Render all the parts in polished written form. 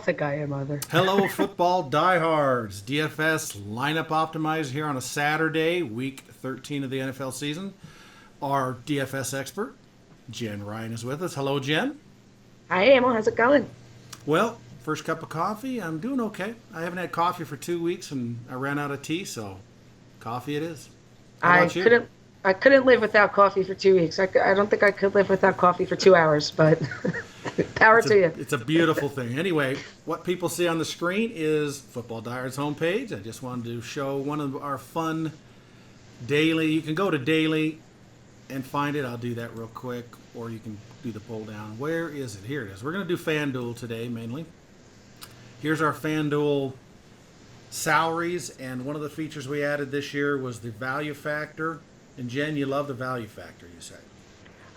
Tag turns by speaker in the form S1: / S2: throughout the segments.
S1: think I am either.
S2: Hello, football diehards. DFS lineup optimizer here on a Saturday, week 13 of the NFL season. Our DFS expert, Jen Ryan, is with us. Hello, Jen.
S1: Hi, Emil. How's it going?
S2: Well, first cup of coffee. I'm doing okay. I haven't had coffee for 2 weeks, and I ran out of tea, so coffee it is. How
S1: I
S2: about you?
S1: couldn't. I couldn't live without coffee for 2 weeks. I don't think I could live without coffee for 2 hours, but power
S2: It's a
S1: to you.
S2: it's a beautiful thing. Anyway, what people see on the screen is Football Diehards homepage. I just wanted to show one of our fun daily. You can go to daily and find it. I'll do that real quick, or you can do the pull down. Where is it? Here it is. We're going to do FanDuel today mainly. Here's our FanDuel salaries, and one of the features we added this year was the value factor. And Jen, you love the value factor, you say.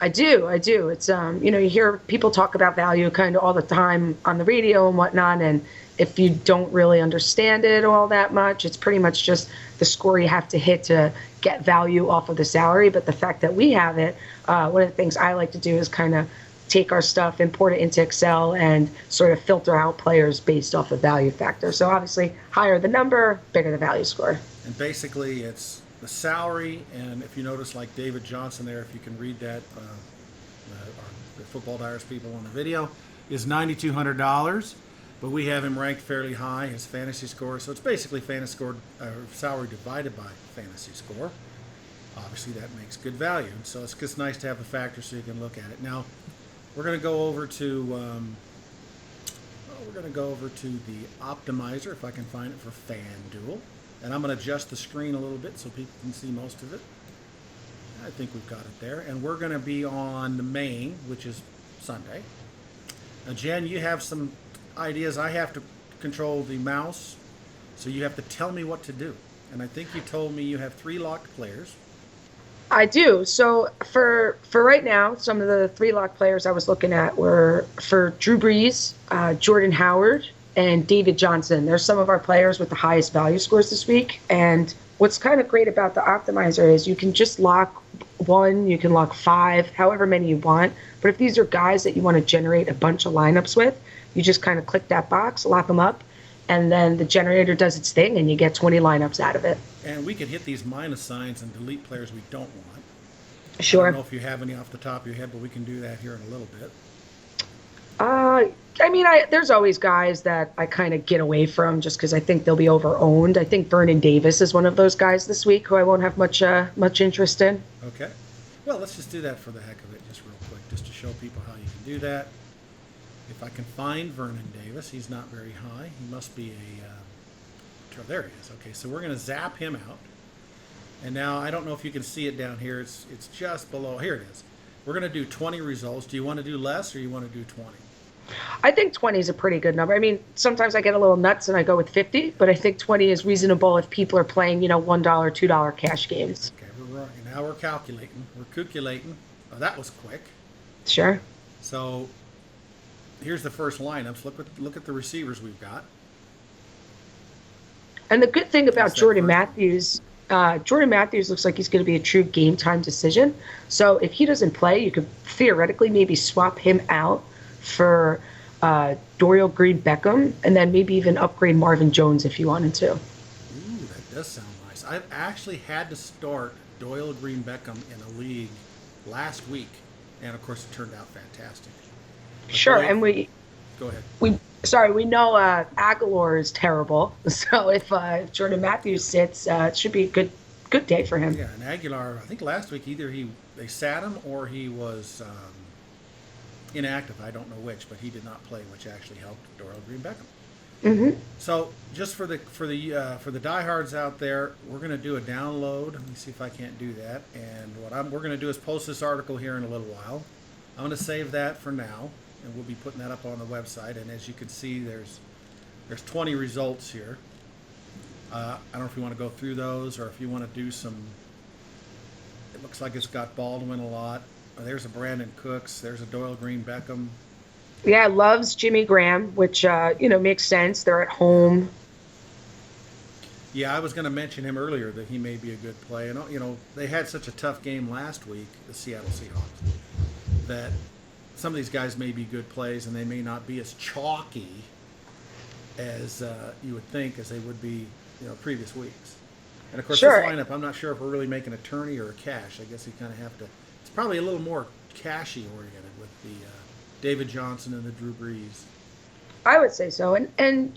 S1: I do. I do. It's you hear people talk about value kind of all the time on the radio and whatnot, and if you don't really understand it all that much, it's pretty much just the score you have to hit to get value off of the salary. But the fact that we have it, one of the things I like to do is kind of take our stuff, import it into Excel, and sort of filter out players based off of value factor. So obviously, higher the number, bigger the value score.
S2: And basically, it's the salary, and if you notice, like David Johnson there, if you can read that, the Football Diehards people on the video, is $9,200, but we have him ranked fairly high, his fantasy score. So it's basically fantasy score, salary divided by fantasy score. Obviously, that makes good value. So it's just nice to have the factor so you can look at it. Now, we're going to go over to the optimizer, if I can find it, for FanDuel. And I'm going to adjust the screen a little bit so people can see most of it. I think we've got it there. And we're going to be on the main, which is Sunday. Now, Jen, you have some ideas. I have to control the mouse, so you have to tell me what to do. And I think you told me you have 3 locked players.
S1: I do. So for right now, some of the 3 lock players I was looking at were for Drew Brees, Jordan Howard, and David Johnson. They're some of our players with the highest value scores this week. And what's kind of great about the optimizer is you can just lock 1, you can lock 5, however many you want. But if these are guys that you want to generate a bunch of lineups with, you just kind of click that box, lock them up, and then the generator does its thing, and you get 20 lineups out of it.
S2: And we can hit these minus signs and delete players we don't want.
S1: Sure.
S2: I don't know if you have any off the top of your head, but we can do that here in a little bit.
S1: There's always guys that I kind of get away from just because I think they'll be over-owned. I think Vernon Davis is one of those guys this week who I won't have much interest in.
S2: Okay. Well, let's just do that for the heck of it, just real quick, just to show people how you can do that. If I can find Vernon Davis, he's not very high. He must be there he is. Okay, so we're going to zap him out. And now, I don't know if you can see it down here. It's just below. Here it is. We're going to do 20 results. Do you want to do less or you want to do 20?
S1: I think 20 is a pretty good number. I mean, sometimes I get a little nuts and I go with 50, but I think 20 is reasonable if people are playing, $1, $2 cash games.
S2: Okay, now we're calculating. We're calculating. Oh, that was quick.
S1: Sure.
S2: So here's the first lineups. Look at the receivers we've got.
S1: And the good thing about Jordan Matthews looks like he's going to be a true game time decision. So if he doesn't play, you could theoretically maybe swap him out for Dorial Green-Beckham, and then maybe even upgrade Marvin Jones if you wanted to.
S2: Ooh, that does sound nice. I've actually had to start Doyle Green-Beckham in a league last week, and of course it turned out fantastic. But
S1: sure,
S2: Doyle,
S1: and
S2: go ahead.
S1: we know Aguilar is terrible, so if Jordan Matthews sits, it should be a good day for him.
S2: Yeah, and Aguilar, I think last week either they sat him or he was inactive. I don't know which, but he did not play, which actually helped Doyle Green-Beckham.
S1: Mm-hmm.
S2: So just for the diehards out there, we're going to do a download. Let me see if I can't do that. And we're going to do is post this article here in a little while. I'm going to save that for now, and we'll be putting that up on the website. And as you can see, there's 20 results here. I don't know if you want to go through those or if you want to do some. It looks like it's got Baldwin a lot. There's a Brandon Cooks. There's a Doyle Green-Beckham.
S1: Yeah, loves Jimmy Graham, which makes sense. They're at home.
S2: Yeah, I was going to mention him earlier that he may be a good play. And they had such a tough game last week, the Seattle Seahawks, that some of these guys may be good plays and they may not be as chalky as you would think as they would be, previous weeks. And of course, this
S1: Sure.
S2: lineup, I'm not sure if we're really making a tourney or a cash. I guess you kind of have to. It's probably a little more cashy oriented with the David Johnson and the Drew Brees.
S1: I would say so. And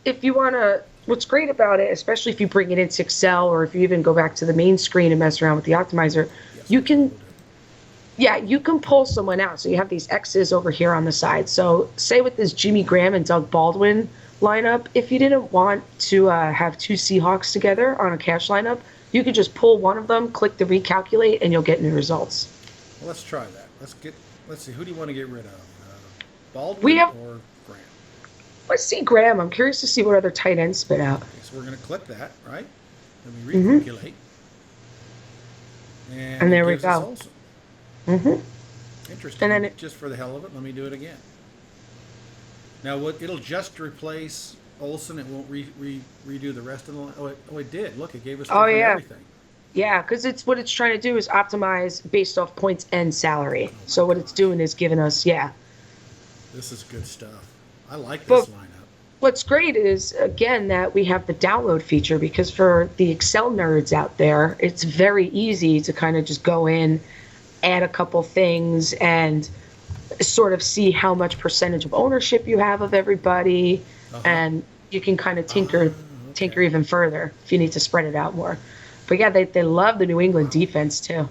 S1: if you want to, what's great about it, especially if you bring it into Excel or if you even go back to the main screen and mess around with the optimizer,
S2: Yes,
S1: you
S2: which we
S1: can,
S2: will do.
S1: yeah, you can pull someone out. So you have these X's over here on the side. So say with this Jimmy Graham and Doug Baldwin lineup, if you didn't want to have two Seahawks together on a cash lineup, you could just pull one of them, click the recalculate, and you'll get new results.
S2: Well, let's try that. Let's see. Who do you want to get rid of?
S1: We
S2: Baldwin
S1: have,
S2: or Graham?
S1: let's see Graham. I'm curious to see what other tight ends spit out.
S2: Okay, so we're going to click that, right? Then we
S1: Hmm.
S2: recalculate. And
S1: And
S2: it
S1: there we
S2: gives us
S1: go.
S2: Olsen.
S1: And then
S2: Interesting. Just for the hell of it, let me do it again. Now, it'll just replace Olsen. It won't redo the rest of the line. Oh, it did. Look, it gave us
S1: oh
S2: different
S1: yeah,
S2: everything.
S1: yeah, because it's what it's trying to do is optimize based off points and salary.
S2: Oh
S1: So
S2: my
S1: what it's
S2: gosh.
S1: doing is giving us, yeah.
S2: This is good stuff. I like this
S1: But
S2: lineup.
S1: what's great is again that we have the download feature because for the Excel nerds out there, it's very easy to kind of just go in, add a couple things, and sort of see how much percentage of ownership you have of everybody,
S2: Uh-huh.
S1: and you can kind of
S2: Ah,
S1: tinker
S2: okay.
S1: even further if you need to spread it out more. But yeah, they love the New England defense too.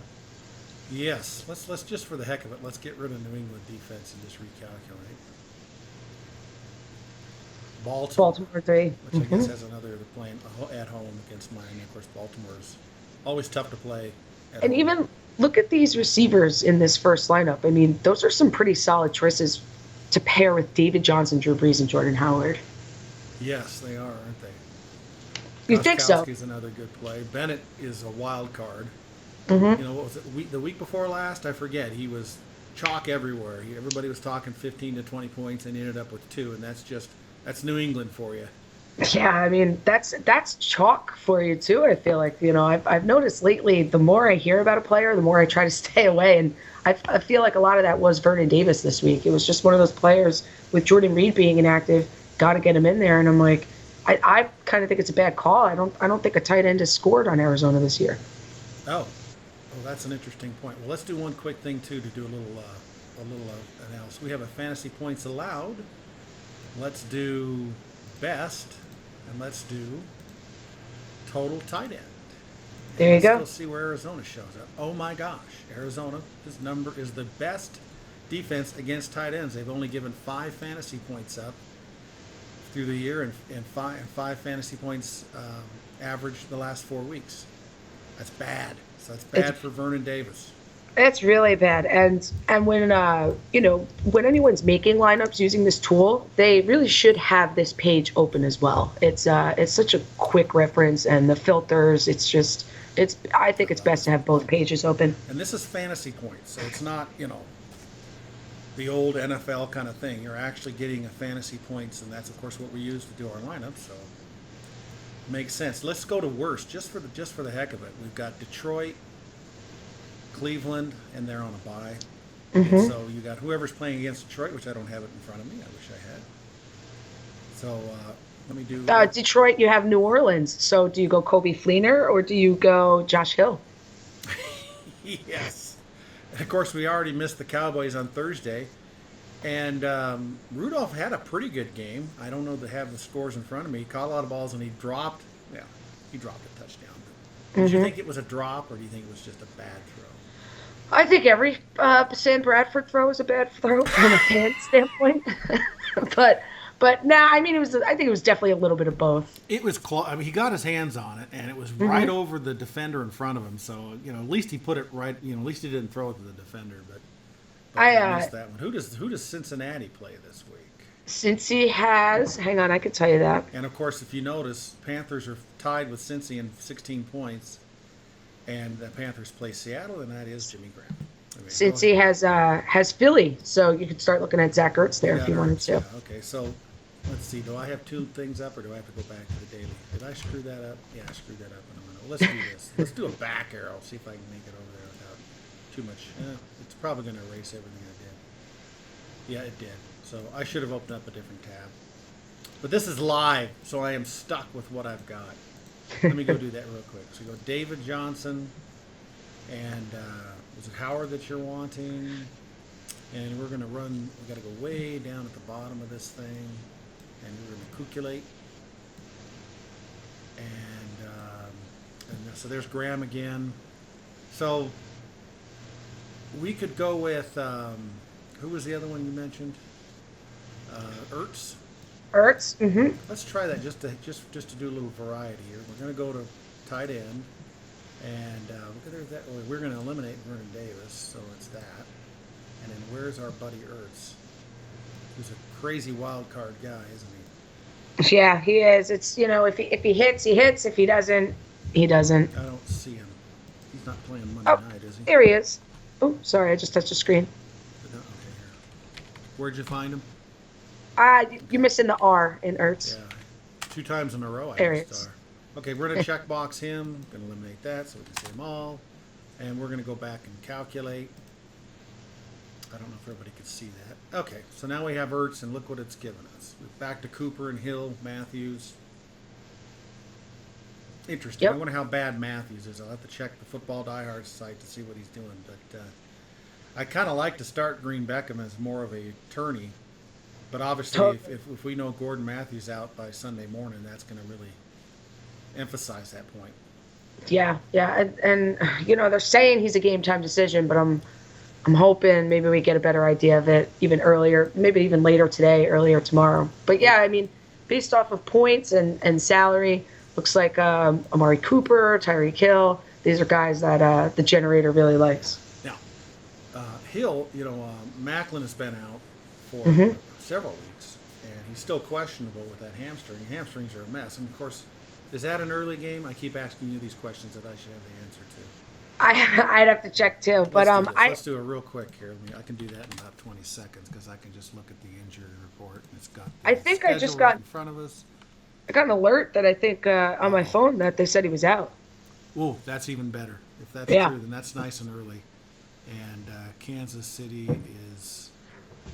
S2: Yes. Let's just for the heck of it, let's get rid of New England defense and just recalculate. Baltimore,
S1: Baltimore 3.
S2: which I guess has another they're playing at home against Miami. Of course, Baltimore's always tough to play at
S1: And
S2: home.
S1: even look at these receivers in this first lineup. I mean, those are some pretty solid choices to pair with David Johnson, Drew Brees, and Jordan Howard.
S2: Yes, they are, aren't they?
S1: You think so?
S2: Goskowski's another good play. Bennett is a wild card.
S1: Hmm.
S2: What was it? The week before last, I forget. He was chalk everywhere. Everybody was talking 15 to 20 points, and he ended up with 2, and that's New England for you.
S1: Yeah, I mean that's chalk for you too. I feel like I've noticed lately the more I hear about a player, the more I try to stay away, and I feel like a lot of that was Vernon Davis this week. It was just one of those players with Jordan Reed being inactive, got to get him in there, and I'm like, I kind of think it's a bad call. I don't think a tight end has scored on Arizona this year.
S2: Oh, that's an interesting point. Well, let's do one quick thing too to do a little analysis. We have a fantasy points allowed. Let's do best, and let's do total tight end. And
S1: There you
S2: let's
S1: go.
S2: go see where Arizona shows up. Oh my gosh, Arizona, this number is the best defense against tight ends. They've only given 5 fantasy points up through the year, and five fantasy points average the last 4 weeks. That's bad. So that's
S1: It's
S2: bad for Vernon Davis.
S1: It's really bad. And when when anyone's making lineups using this tool, they really should have this page open as well. It's such a quick reference and the filters, it's I think it's best to have both pages open.
S2: And this is fantasy points, so it's not, the old NFL kind of thing. You're actually getting a fantasy points, and that's of course what we use to do our lineup. So makes sense. Let's go to worst, just for the heck of it. We've got Detroit, Cleveland, and they're on a bye. And
S1: Hmm.
S2: so you got whoever's playing against Detroit, which I don't have it in front of me. I wish I had. So let me do.
S1: Detroit, you have New Orleans. So do you go Kobe Fleener or do you go Josh Hill?
S2: Yes. And of course, we already missed the Cowboys on Thursday. And Rudolph had a pretty good game. I don't know to have the scores in front of me. He caught a lot of balls and he dropped a touchdown. Did you think it was a drop or do you think it was just a bad throw?
S1: I think every Sam Bradford throw is a bad throw from a fan standpoint. but nah, I mean I think it was definitely a little bit of both.
S2: It was close. I mean, he got his hands on it, and it was right over the defender in front of him. So at least he put it right. At least he didn't throw it to the defender. But I missed that one. Who does Cincinnati play this week?
S1: Since he has, hang on, I could tell you that.
S2: And of course, if you notice, Panthers are tied with Cincy in 16 points, and the Panthers play Seattle, and that is Jimmy Graham. I mean,
S1: Since he has Philly, so you could start looking at Zach Ertz there if you wanted to.
S2: Yeah, okay, so let's see. Do I have 2 things up, or do I have to go back to the daily? Did I screw that up? Yeah, I screwed that up. Let's do this. Let's do a back arrow. See if I can make it over there without too much. It's probably going to erase everything I did. Yeah, it did. So I should have opened up a different tab. But this is live, so I am stuck with what I've got. Let me go do that real quick. So go David Johnson, and was it Howard that you're wanting? And we're going to run, we got to go way down at the bottom of this thing, and we're going to calculate. And so there's Graham again. So we could go with, who was the other one you mentioned? Ertz.
S1: Ertz. Mm-hmm.
S2: Let's try that just to do a little variety here. We're going to go to tight end, and we're going to eliminate Vernon Davis, so it's that. And then where's our buddy Ertz? He's a crazy wild card guy, isn't he?
S1: Yeah, he is. It's, if he hits, he hits. If he doesn't, he doesn't.
S2: I don't see him. He's not playing Monday night, is he?
S1: There he is. Oh, sorry, I just touched the screen.
S2: Okay, here. Where'd you find him?
S1: You're missing the R in Ertz.
S2: Yeah, 2 times in a row I
S1: There
S2: missed R. Okay, we're going to checkbox him. Going to eliminate that so we can see them all. And we're going to go back and calculate. I don't know if everybody could see that. Okay, so now we have Ertz, and look what it's given us. We're back to Cooper and Hill, Matthews. Interesting.
S1: Yep.
S2: I wonder how bad Matthews is. I'll have to check the Football Diehards site to see what he's doing. But I kind of like to start Green Beckham as more of a tourney. But obviously, if we know Gordon Matthews out by Sunday morning, that's going to really emphasize that point.
S1: Yeah. And they're saying he's a game-time decision, but I'm hoping maybe we get a better idea of it even earlier, maybe even later today, earlier tomorrow. But yeah, I mean, based off of points and salary, looks like Amari Cooper, Tyreek Hill, these are guys that the generator really likes.
S2: Now, Hill, Macklin has been out for several weeks, and he's still questionable with that hamstring. Hamstrings are a mess. And of course, is that an early game? I keep asking you these questions that I should have the answer to.
S1: I'd have to check too, but
S2: let's do it real quick here. I can do that in about 20 seconds because I can just look at the injury report and it's got.
S1: I think I just got
S2: right in front of us.
S1: I got an alert that I think on my phone that they said he was out.
S2: Oh, that's even better. If that's true, then that's nice and early. And Kansas City is,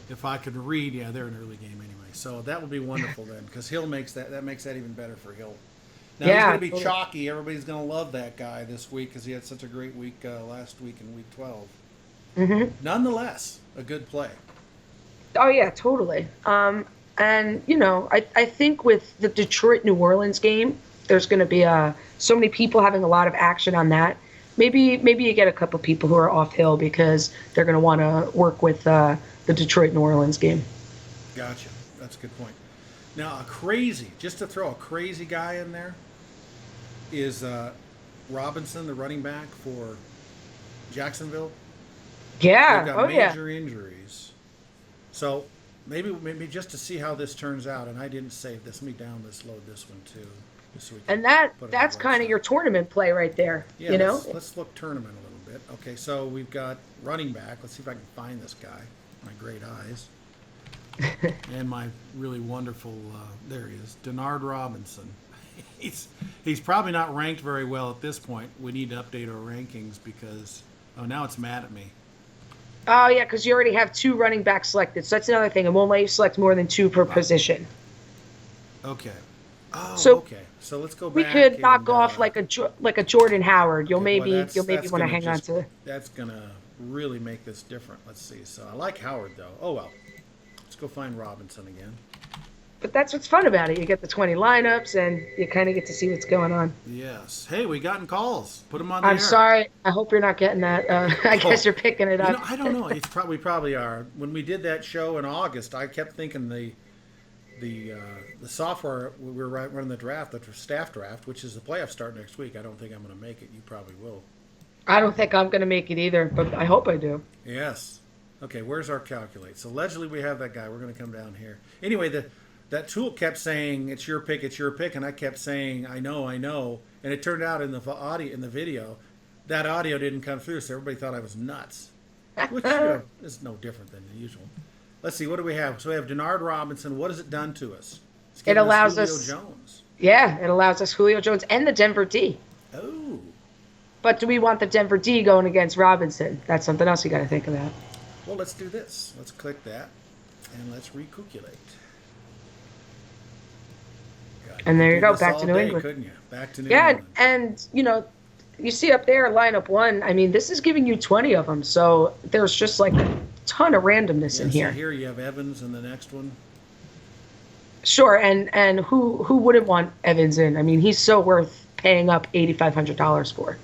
S2: if I could read, they're an early game anyway. So that would be wonderful then, because Hill makes that makes that even better for Hill. Now he's going to be chalky. Everybody's going to love that guy this week because he had such a great week last week in Week 12.
S1: Mm-hmm.
S2: Nonetheless, a good play.
S1: Oh yeah, totally. And I think with the Detroit New Orleans game, there's going to be so many people having a lot of action on that. Maybe you get a couple people who are off Hill because they're going to want to work with the Detroit New Orleans game.
S2: Gotcha. That's a good point. Now, just to throw a crazy guy in there, is Robinson, the running back for Jacksonville.
S1: Yeah.
S2: They've got major injuries. So maybe just to see how this turns out, and I didn't save this. Let me load this one too. So
S1: and that's kind of your tournament play right there.
S2: Yeah, let's look tournament a little bit. Okay, so we've got running back. Let's see if I can find this guy. My great eyes. And my really wonderful, there he is, Dennard Robinson. He's probably not ranked very well at this point. We need to update our rankings because, now it's mad at me.
S1: Oh, yeah, because you already have 2 running backs selected. So that's another thing. It won't let you select more than 2 per position.
S2: Okay. Oh,
S1: so
S2: okay. So let's go back.
S1: We could knock off like a Jordan Howard. You'll maybe want to hang on to.
S2: That's gonna really make this different. Let's see. So I like Howard though. Oh well. Let's go find Robinson again.
S1: But that's what's fun about it. You get the 20 lineups, and you kind of get to see what's going on.
S2: Yes. Hey, we gotten calls. Put them on the air.
S1: I'm sorry. I hope you're not getting that. I guess you're picking it up.
S2: I don't know. It's probably are. When we did that show in August, I kept thinking the software we were running the draft, the staff draft, which is the playoff start next week. I don't think I'm going to make it. You probably will.
S1: I don't think I'm going to make it either, but I hope I do.
S2: Yes. Okay. Where's our calculate? So allegedly we have that guy. We're going to come down here. Anyway, that tool kept saying it's your pick, and I kept saying I know, and it turned out in the video, that audio didn't come through, so everybody thought I was nuts, which is no different than the usual. Let's see, what do we have? So we have Dennard Robinson. What has it done to us?
S1: It allows us
S2: Julio Jones.
S1: Yeah, it allows us Julio Jones and the Denver D.
S2: Oh.
S1: But do we want the Denver D going against Robinson? That's something else you got to think about.
S2: Well, let's do this. Let's click that, and let's recalculate.
S1: And there you
S2: Do
S1: go,
S2: this
S1: back
S2: all
S1: to New
S2: day,
S1: England.
S2: couldn't you? Back to New
S1: Yeah,
S2: England.
S1: and you see up there lineup one. I mean, this is giving you 20 of them, so there's just like a ton of randomness
S2: Yeah,
S1: in
S2: see
S1: here.
S2: here you have Evans in the next one.
S1: Sure, and who wouldn't want Evans in? I mean, he's so worth paying up $8,500 for.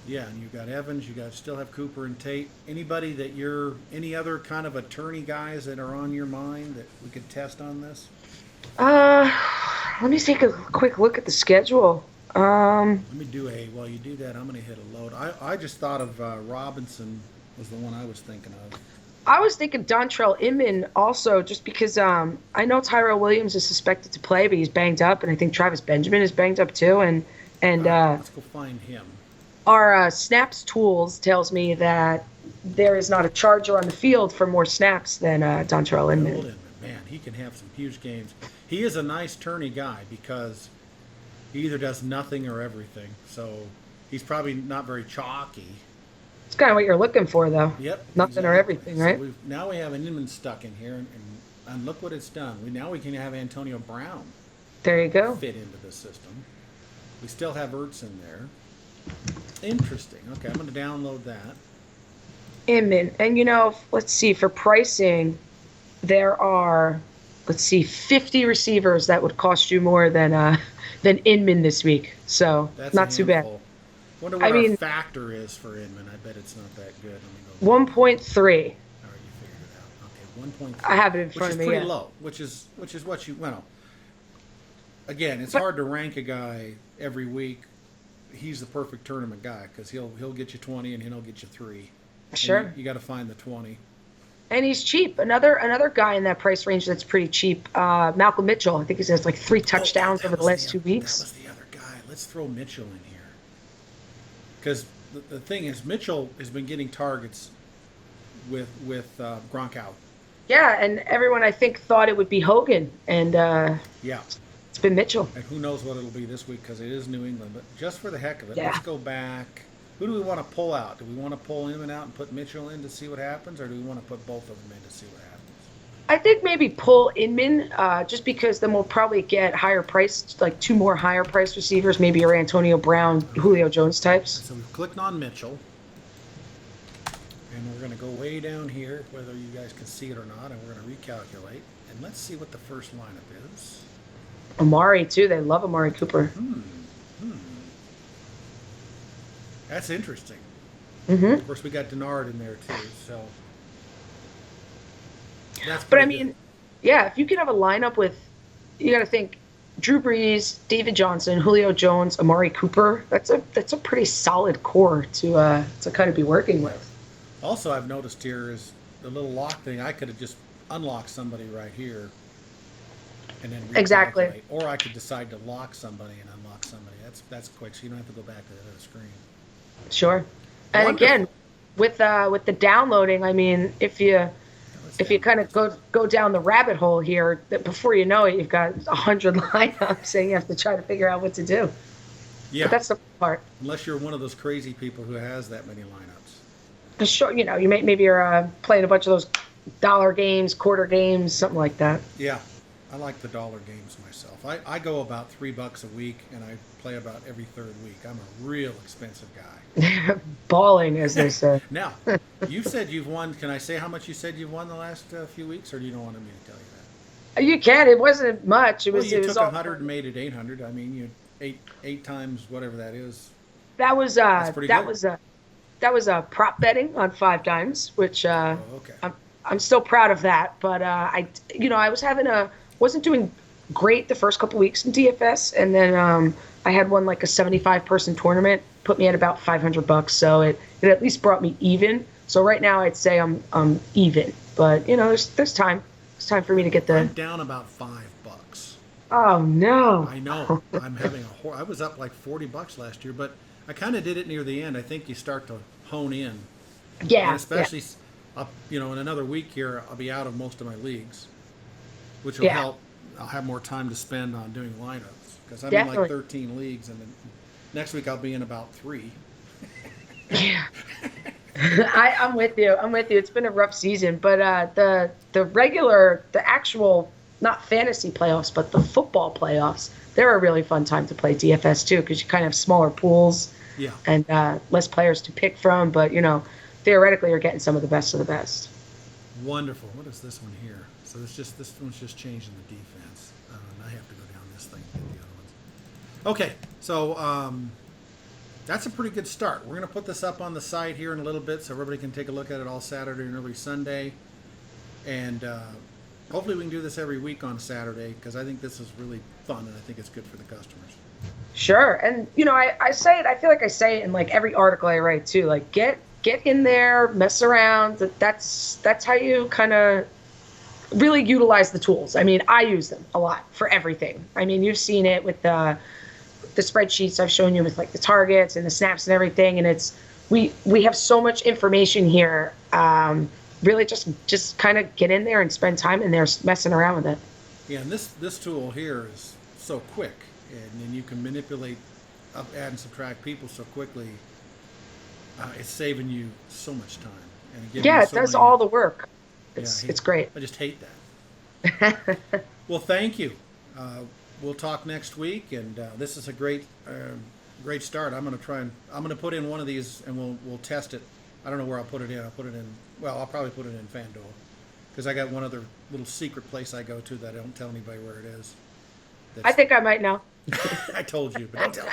S2: Yeah, and you got Evans, you got still have Cooper and Tate. Anybody that any other kind of attorney guys that are on your mind that we could test on this?
S1: Uh, Let me take a quick look at the schedule.
S2: Let me do while you do that, I'm going to hit a load. I just thought of Robinson was the one I was thinking of.
S1: I was thinking Dontrell Inman also, just because I know Tyrell Williams is suspected to play, but he's banged up, and I think Travis Benjamin is banged up too. And
S2: All right, let's go find him.
S1: our Snaps tools tells me that there is not a Charger on the field for more snaps than Dontrell Inman.
S2: Man, he can have some huge games. He is a nice tourney guy because he either does nothing or everything. So he's probably not very chalky.
S1: It's kind of what you're looking for, though.
S2: Yep.
S1: Nothing or everything, right?
S2: So now we have an Inman stuck in here, and look what it's done. Now we can have Antonio Brown
S1: There you go.
S2: fit into the system. We still have Ertz in there. Interesting. Okay, I'm going to download that.
S1: Inman. And, let's see, for pricing, there are, 50 receivers that would cost you more than Inman this week. So,
S2: That's
S1: not too bad.
S2: Wonder what our factor is for Inman. I bet it's not that good. Let me go.
S1: 1.3.
S2: All right, you figured it out. Okay, 1.3.
S1: I have it in front of me.
S2: Which is pretty
S1: Yeah.
S2: low. Which is what you Again, it's hard to rank a guy every week. He's the perfect tournament guy because he'll get you 20 and he'll get you 3.
S1: Sure.
S2: You got to find the 20.
S1: And he's cheap. Another guy in that price range that's pretty cheap. Malcolm Mitchell. I think he has like 3 touchdowns over the last 2 weeks.
S2: That was the other guy. Let's throw Mitchell in here. Because the thing is, Mitchell has been getting targets with Gronk out.
S1: Yeah, and everyone I think thought it would be Hogan, and
S2: Yeah.
S1: it's been Mitchell.
S2: And who knows what it'll be this week because it is New England. But just for the heck of it,
S1: Yeah.
S2: let's go back. Who do we want to pull out? Do we want to pull Inman out and put Mitchell in to see what happens, or do we want to put both of them in to see what happens?
S1: I think maybe pull Inman, just because then we'll probably get higher priced, like 2 more higher priced receivers, maybe your Antonio Brown, Julio Jones types.
S2: So we've clicked on Mitchell, and we're going to go way down here, whether you guys can see it or not, and we're going to recalculate. And let's see what the first lineup is.
S1: Amari too. They love Amari Cooper.
S2: That's interesting.
S1: Mm-hmm.
S2: Of course, we got Dennard in there too, so that's.
S1: But I
S2: pretty
S1: mean,
S2: good.
S1: yeah, if you can have a lineup with, you got to think Drew Brees, David Johnson, Julio Jones, Amari Cooper. That's a pretty solid core to kind of be working with.
S2: Also, I've noticed here is the little lock thing. I could have just unlocked somebody right here, and then
S1: Exactly.
S2: recalculate. Or I could decide to lock somebody and unlock somebody. That's quick, so you don't have to go back to the other screen.
S1: Sure. And
S2: Wonderful.
S1: again, with the downloading, I mean, if you kind of go down the rabbit hole here, that before you know it, you've got 100 lineups, and you have to try to figure out what to do.
S2: Yeah,
S1: But that's the part.
S2: unless you're one of those crazy people who has that many lineups.
S1: Sure, maybe you're playing a bunch of those dollar games, quarter games, something like that.
S2: Yeah, I like the dollar games myself. I go about $3 a week, and I play about every third week. I'm a real expensive guy.
S1: Balling, as they say.
S2: Now, you said you've won. Can I say how much you said you've won the last few weeks, or do you don't want me to tell you that?
S1: You can. It wasn't much. It
S2: Well,
S1: was.
S2: you
S1: It was
S2: took
S1: all,
S2: 100 and made it 800. I mean, you eight times whatever that is.
S1: that was
S2: That's pretty good.
S1: that was prop betting on 5 times, which
S2: Oh, okay.
S1: I'm still proud of that. But I wasn't doing great the first couple weeks in DFS, and then I had one like a 75-person tournament, put me at about $500. So it at least brought me even. So right now I'd say I'm even, but there's time. It's time for me to get
S2: I'm
S1: the.
S2: down about $5.
S1: Oh no!
S2: I know. I'm having I was up like $40 last year, but I kind of did it near the end. I think you start to hone in.
S1: Yeah.
S2: And especially, in another week here, I'll be out of most of my leagues, which will
S1: Yeah.
S2: help. I'll have more time to spend on doing lineups because I'm in
S1: Definitely.
S2: like 13 leagues, and then next week I'll be in about 3.
S1: Yeah. I'm with you. It's been a rough season, but the actual not fantasy playoffs, but the football playoffs, they're a really fun time to play DFS too, because you kind of have smaller pools
S2: Yeah.
S1: and less players to pick from. But theoretically, you're getting some of the best of the best.
S2: Wonderful. What is this one here? So this one's just changing the defense. I have to go down this thing to get the other ones. Okay, so that's a pretty good start. We're going to put this up on the site here in a little bit so everybody can take a look at it all Saturday and early Sunday. And hopefully we can do this every week on Saturday because I think this is really fun and I think it's good for the customers.
S1: Sure. And, I say it, I feel like I say it in like every article I write too, like get in there, mess around. That's how you kind of really utilize the tools. I mean, I use them a lot for everything. I mean, you've seen it with the spreadsheets I've shown you with like the targets and the snaps and everything. And it's, we have so much information here. Really just kind of get in there and spend time in there messing around with it.
S2: Yeah, and this tool here is so quick, and then you can manipulate up, add, and subtract people so quickly. It's saving you so much time. And
S1: It does all the work. It's great.
S2: I just hate that. Well, thank you. We'll talk next week, and this is a great start. I'm going to put in one of these, and we'll test it. I don't know where I'll put it in. I'll probably put it in FanDuel because I got one other little secret place I go to that I don't tell anybody where it is.
S1: I think I might know.
S2: I told you, but don't tell.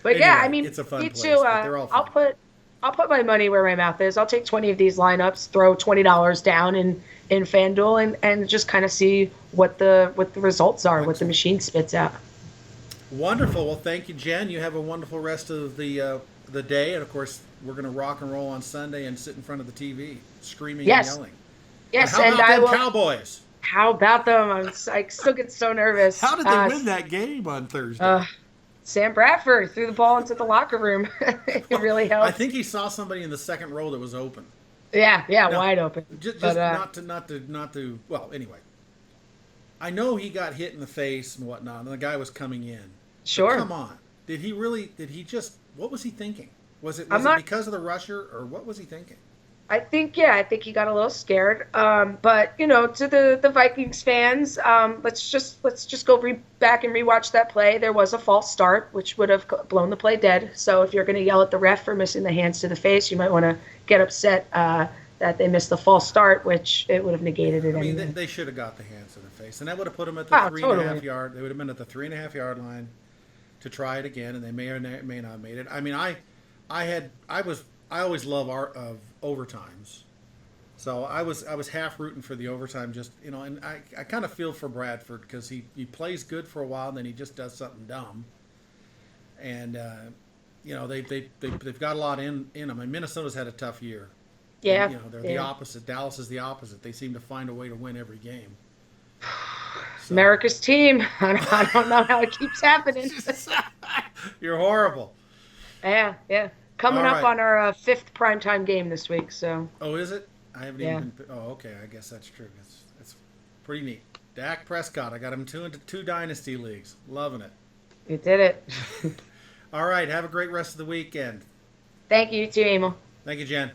S1: But
S2: anyway,
S1: yeah, I mean,
S2: it's a fun place.
S1: Too,
S2: they're all fun.
S1: I'll put my money where my mouth is. I'll take 20 of these lineups, throw $20 down in FanDuel, and just kind of see what the results are, what the machine spits out.
S2: Wonderful. Well, thank you, Jen. You have a wonderful rest of the day, and of course, we're going to rock and roll on Sunday and sit in front of the TV, screaming and yelling.
S1: Yes,
S2: and how about them Cowboys?
S1: How about them? I still get so nervous.
S2: How did they win that game on Thursday?
S1: Sam Bradford threw the ball into the locker room. It really helped.
S2: I think he saw somebody in the second row that was open.
S1: Yeah, wide open.
S2: Just not to. Well, anyway, I know he got hit in the face and whatnot, and the guy was coming in.
S1: Sure.
S2: But come on, did he just? What was he thinking? Was it because of the rusher, or what was he thinking?
S1: I think he got a little scared. But to the Vikings fans, let's just go back and rewatch that play. There was a false start, which would have blown the play dead. So if you're going to yell at the ref for missing the hands to the face, you might want to get upset that they missed the false start, which it would have negated it.
S2: I mean,
S1: anyway.
S2: They should have got the hands to the face, and that would have put them at the 3.5 yard. They would have been at the 3.5 yard line to try it again, and they may or may not have made it. I mean, I always love overtimes, so I was half rooting for the overtime, just and I kind of feel for Bradford because he plays good for a while and then he just does something dumb, and they've got a lot in them. And Minnesota's had a tough year.
S1: Yeah,
S2: and, they're the opposite. Dallas is the opposite. They seem to find a way to win every game. So.
S1: America's team. I don't know how it keeps happening.
S2: You're horrible.
S1: Yeah. Coming up on our fifth primetime game this week. So.
S2: Oh, is it? I haven't even. Oh, okay. I guess that's true. It's pretty neat. Dak Prescott. I got him two dynasty leagues. Loving it.
S1: You did it.
S2: All right. Have a great rest of the weekend.
S1: Thank you, too, Emil.
S2: Thank you, Jen.